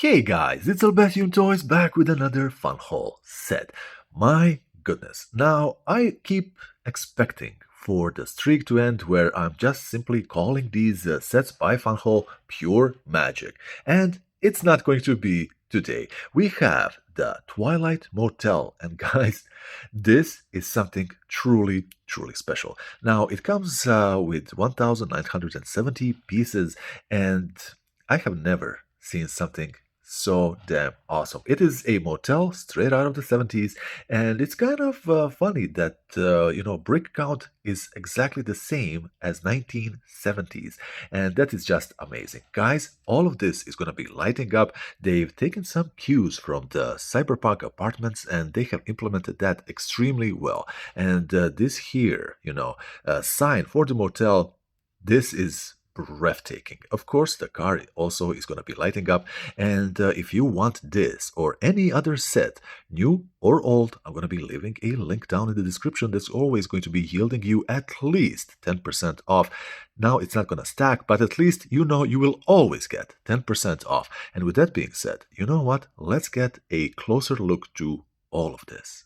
Hey guys, it's Elbethium Toys back with another Funwhole set. My goodness, now I keep expecting for the streak to end where I'm just simply calling these sets by Funwhole pure magic. And it's not going to be today. We have the Twilight Motel, and guys, this is something truly, truly special. Now, it comes with 1970 pieces, and I have never seen something so damn awesome. It is a motel straight out of the 70s, and it's kind of funny that, brick count is exactly the same as 1970s, and that is just amazing. Guys, all of this is going to be lighting up. They've taken some cues from the cyberpunk apartments, and they have implemented that extremely well. And this here, sign for the motel, this is breathtaking. Of course, the car also is going to be lighting up. And if you want this or any other set, new or old, I'm going to be leaving a link down in the description that's always going to be yielding you at least 10% off. Now, it's not going to stack, but at least you know you will always get 10% off. And with that being said, you know what? Let's get a closer look to all of this.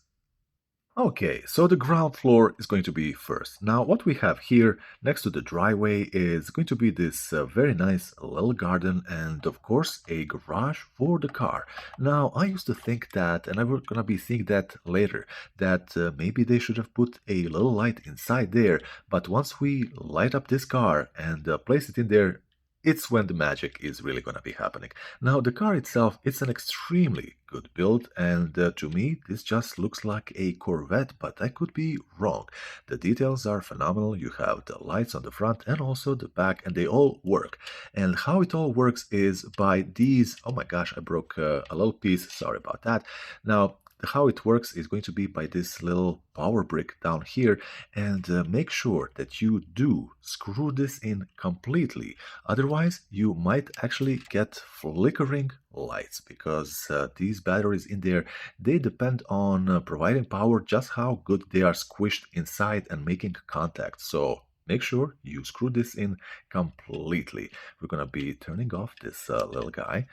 Okay, so the ground floor is going to be first. Now, what we have here next to the driveway is going to be this very nice little garden and, of course, a garage for the car. Now, I used to think that, and I was going to be seeing that later, that maybe they should have put a little light inside there, but once we light up this car and place it in there, it's when the magic is really going to be happening. Now, the car itself, it's an extremely good build, and to me, this just looks like a Corvette, but I could be wrong. The details are phenomenal. You have the lights on the front and also the back, and they all work. And how it all works is by these, oh my gosh, I broke a little piece, sorry about that. Now, how it works is going to be by this little power brick down here, and make sure that you do screw this in completely. Otherwise, you might actually get flickering lights because these batteries in there, they depend on providing power, just how good they are squished inside and making contact. So make sure you screw this in completely. We're gonna be turning off this little guy,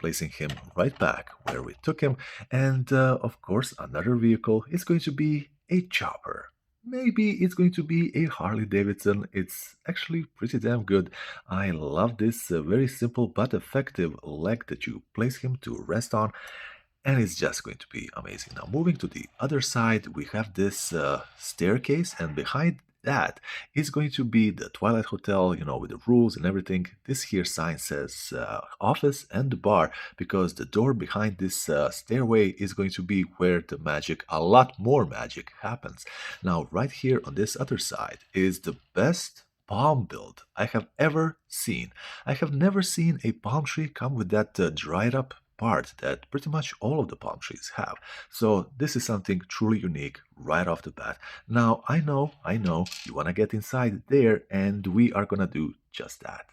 placing him right back where we took him. And of course, another vehicle is going to be a chopper. Maybe it's going to be a Harley Davidson. It's actually pretty damn good. I love this very simple but effective leg that you place him to rest on. And it's just going to be amazing. Now, moving to the other side, we have this staircase, and behind that is going to be the Twilight Hotel, with the rules and everything. This here sign says office and bar, because the door behind this stairway is going to be where the magic, a lot more magic, happens. Now, right here on this other side is the best palm build I have ever seen. I have never seen a palm tree come with that dried up part that pretty much all of the palm trees have. So this is something truly unique right off the bat. Now, I know, you want to get inside there, and we are going to do just that.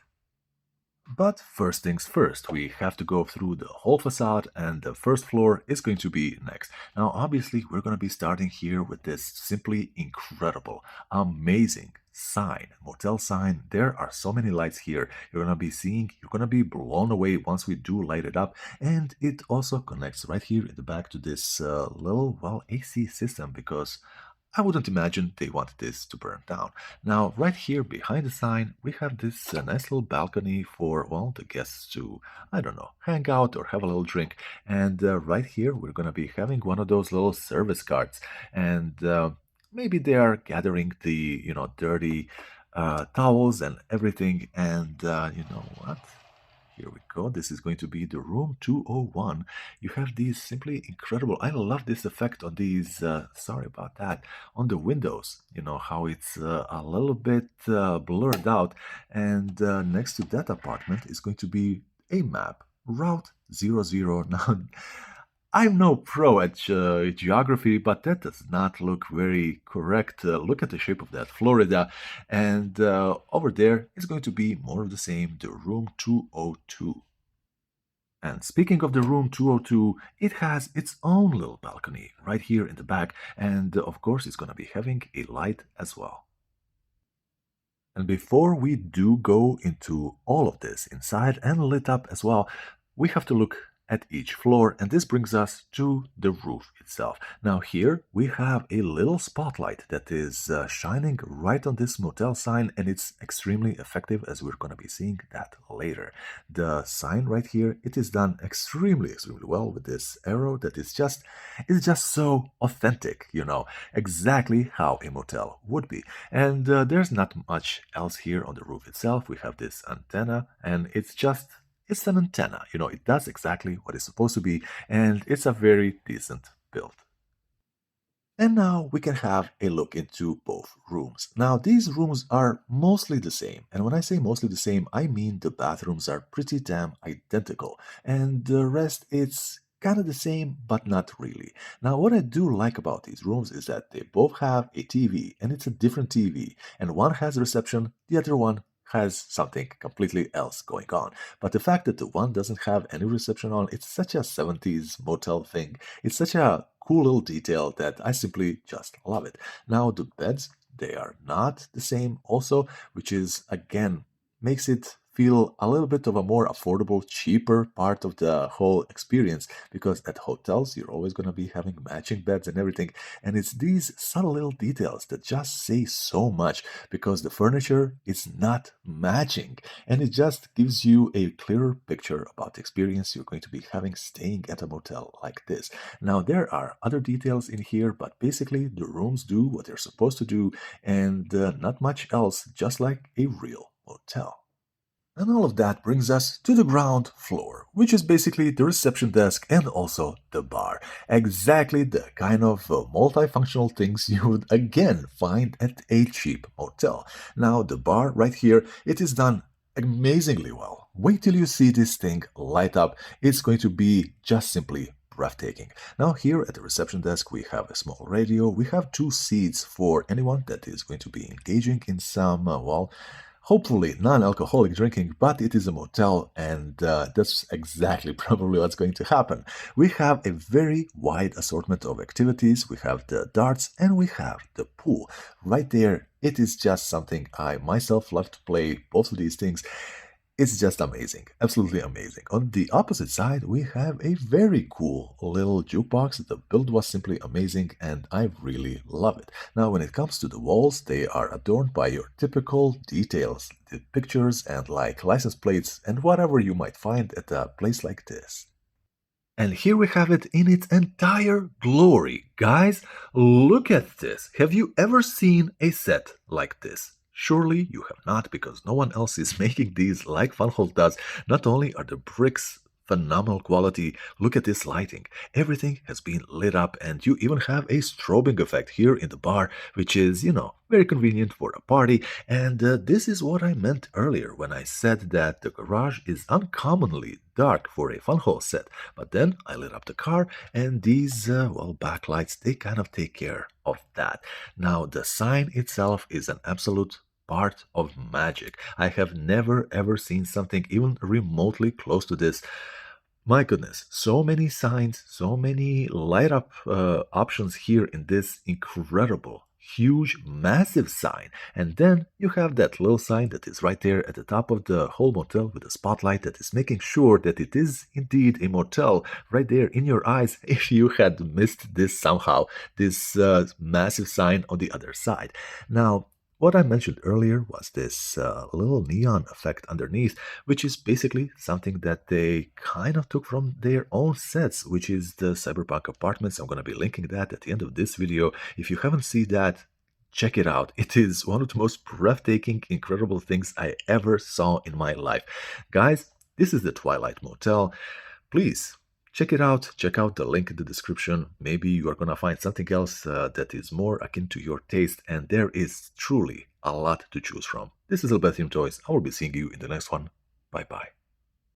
But first things first, we have to go through the whole facade, and the first floor is going to be next. Now, obviously, we're going to be starting here with this simply incredible, amazing sign, motel sign. There are so many lights here. You're going to be seeing, you're going to be blown away once we do light it up. And it also connects right here in the back to this little, well, AC system, because I wouldn't imagine they wanted this to burn down. Now, right here behind the sign, we have this nice little balcony for, well, the guests to, I don't know, hang out or have a little drink. And right here, we're going to be having one of those little service carts. And maybe they are gathering the, dirty towels and everything. And you know what? Here we go. This is going to be the room 201. You have these simply incredible. I love this effect on these, sorry about that, on the windows. You know, how it's a little bit blurred out. And next to that apartment is going to be a map, Route 00. Now, I'm no pro at geography, but that does not look very correct. Look at the shape of that, Florida. And over there is going to be more of the same, the room 202. And speaking of the room 202, it has its own little balcony right here in the back. And of course, it's going to be having a light as well. And before we do go into all of this inside and lit up as well, we have to look at each floor, and this brings us to the roof itself. Now here we have a little spotlight that is shining right on this motel sign, and it's extremely effective, as we're going to be seeing that later. The sign right here, it is done extremely well with this arrow that is just so authentic, exactly how a motel would be. And there's not much else here on the roof itself. We have this antenna, and it's an antenna. It does exactly what it's supposed to be, and it's a very decent build. And now we can have a look into both rooms. Now, these rooms are mostly the same. And when I say mostly the same, I mean the bathrooms are pretty damn identical. And the rest, it's kind of the same, but not really. Now, what I do like about these rooms is that they both have a TV, and it's a different TV. And one has reception, the other one has something completely else going on. But the fact that the one doesn't have any reception on, it's such a 70s motel thing. It's such a cool little detail that I simply just love it. Now, the beds, they are not the same also, which is, again, makes it feel a little bit of a more affordable, cheaper part of the whole experience, because at hotels you're always going to be having matching beds and everything, and it's these subtle little details that just say so much, because the furniture is not matching, and it just gives you a clearer picture about the experience you're going to be having staying at a motel like this. Now, there are other details in here, but basically the rooms do what they're supposed to do, and not much else, just like a real motel. And all of that brings us to the ground floor, which is basically the reception desk and also the bar. Exactly the kind of multifunctional things you would again find at a cheap motel. Now, the bar right here, it is done amazingly well. Wait till you see this thing light up. It's going to be just simply breathtaking. Now, here at the reception desk, we have a small radio. We have 2 seats for anyone that is going to be engaging in some, hopefully non-alcoholic drinking, but it is a motel, and that's exactly probably what's going to happen. We have a very wide assortment of activities. We have the darts and we have the pool. Right there, it is just something I myself love to play, both of these things. It's just amazing, absolutely amazing. On the opposite side, we have a very cool little jukebox. The build was simply amazing, and I really love it. Now, when it comes to the walls, they are adorned by your typical details, the pictures and like license plates and whatever you might find at a place like this. And here we have it in its entire glory. Guys, look at this. Have you ever seen a set like this? Surely you have not, because no one else is making these like Funwhole does. Not only are the bricks phenomenal quality, look at this lighting. Everything has been lit up, and you even have a strobing effect here in the bar, which is, very convenient for a party. And this is what I meant earlier when I said that the garage is uncommonly dark for a Funwhole set. But then I lit up the car, and these, backlights, they kind of take care of that. Now, the sign itself is an absolute part of magic. I have never ever seen something even remotely close to this. My goodness, so many signs, so many light up options here in this incredible, huge, massive sign. And then you have that little sign that is right there at the top of the whole motel with a spotlight that is making sure that it is indeed a motel right there in your eyes if you had missed this somehow, this massive sign on the other side. Now, what I mentioned earlier was this little neon effect underneath, which is basically something that they kind of took from their own sets, which is the Cyberpunk Apartments. I'm going to be linking that at the end of this video. If you haven't seen that, check it out. It is one of the most breathtaking, incredible things I ever saw in my life. Guys, this is the Twilight Motel. Please, check it out. Check out the link in the description. Maybe you are going to find something else that is more akin to your taste, and there is truly a lot to choose from. This is Elbethium Toys. I will be seeing you in the next one. Bye-bye.